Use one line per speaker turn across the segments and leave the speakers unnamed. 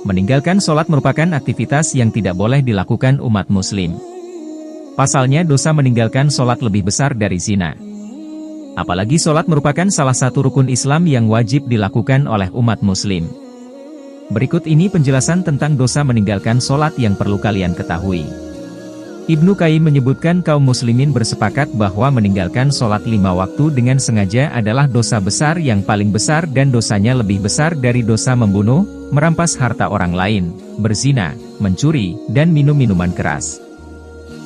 Meninggalkan sholat merupakan aktivitas yang tidak boleh dilakukan umat muslim. Pasalnya dosa meninggalkan sholat lebih besar dari zina. Apalagi sholat merupakan salah satu rukun Islam yang wajib dilakukan oleh umat muslim. Berikut ini penjelasan tentang dosa meninggalkan sholat yang perlu kalian ketahui. Ibnu Qayyim menyebutkan kaum muslimin bersepakat bahwa meninggalkan sholat 5 waktu dengan sengaja adalah dosa besar yang paling besar dan dosanya lebih besar dari dosa membunuh, merampas harta orang lain, berzina, mencuri, dan minum minuman keras.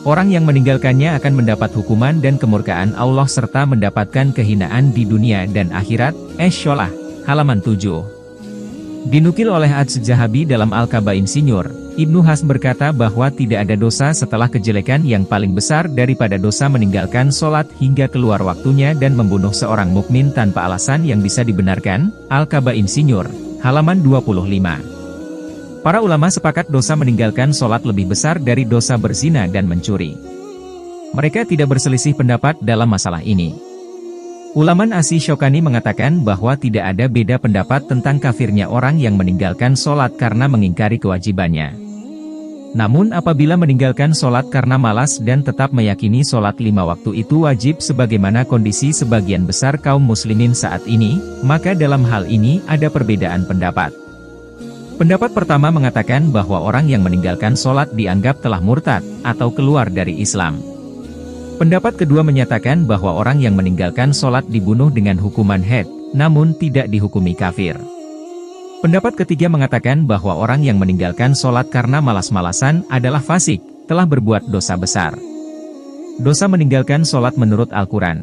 Orang yang meninggalkannya akan mendapat hukuman dan kemurkaan Allah serta mendapatkan kehinaan di dunia dan akhirat. Syolah, halaman 7. Dinukil oleh Az-Zahabi dalam Al-Kaba'in Sinyur, Ibnu Hazm berkata bahwa tidak ada dosa setelah kejelekan yang paling besar daripada dosa meninggalkan sholat hingga keluar waktunya dan membunuh seorang mukmin tanpa alasan yang bisa dibenarkan. Al-Kaba'in Sinyur, halaman 25. Para ulama sepakat dosa meninggalkan sholat lebih besar dari dosa berzina dan mencuri. Mereka tidak berselisih pendapat dalam masalah ini. Ulaman Asy-Syaukani mengatakan bahwa tidak ada beda pendapat tentang kafirnya orang yang meninggalkan sholat karena mengingkari kewajibannya. Namun apabila meninggalkan sholat karena malas dan tetap meyakini sholat 5 waktu itu wajib sebagaimana kondisi sebagian besar kaum muslimin saat ini, maka dalam hal ini ada perbedaan pendapat. Pendapat pertama mengatakan bahwa orang yang meninggalkan sholat dianggap telah murtad, atau keluar dari Islam. Pendapat kedua menyatakan bahwa orang yang meninggalkan sholat dibunuh dengan hukuman had, namun tidak dihukumi kafir. Pendapat ketiga mengatakan bahwa orang yang meninggalkan sholat karena malas-malasan adalah fasik, telah berbuat dosa besar. Dosa meninggalkan sholat menurut Al-Quran.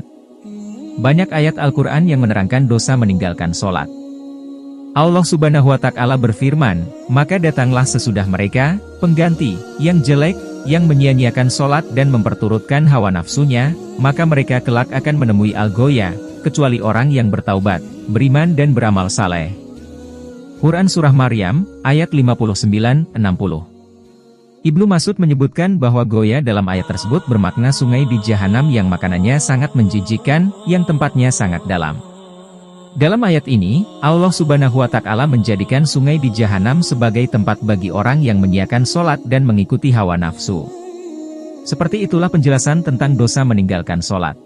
Banyak ayat Al-Quran yang menerangkan dosa meninggalkan sholat. Allah Subhanahu wa Ta'ala berfirman, maka datanglah sesudah mereka, pengganti, yang jelek, yang menyia-nyiakan sholat dan memperturutkan hawa nafsunya, maka mereka kelak akan menemui al-ghoya, kecuali orang yang bertaubat, beriman dan beramal saleh. Quran Surah Maryam, ayat 59-60. Ibnu Mas'ud menyebutkan bahwa goya dalam ayat tersebut bermakna sungai di jahanam yang makanannya sangat menjijikkan, yang tempatnya sangat dalam. Dalam ayat ini, Allah Subhanahu wa Ta'ala menjadikan sungai di jahanam sebagai tempat bagi orang yang menyiakan sholat dan mengikuti hawa nafsu. Seperti itulah penjelasan tentang dosa meninggalkan sholat.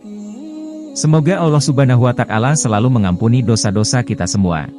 Semoga Allah Subhanahu wa Ta'ala selalu mengampuni dosa-dosa kita semua.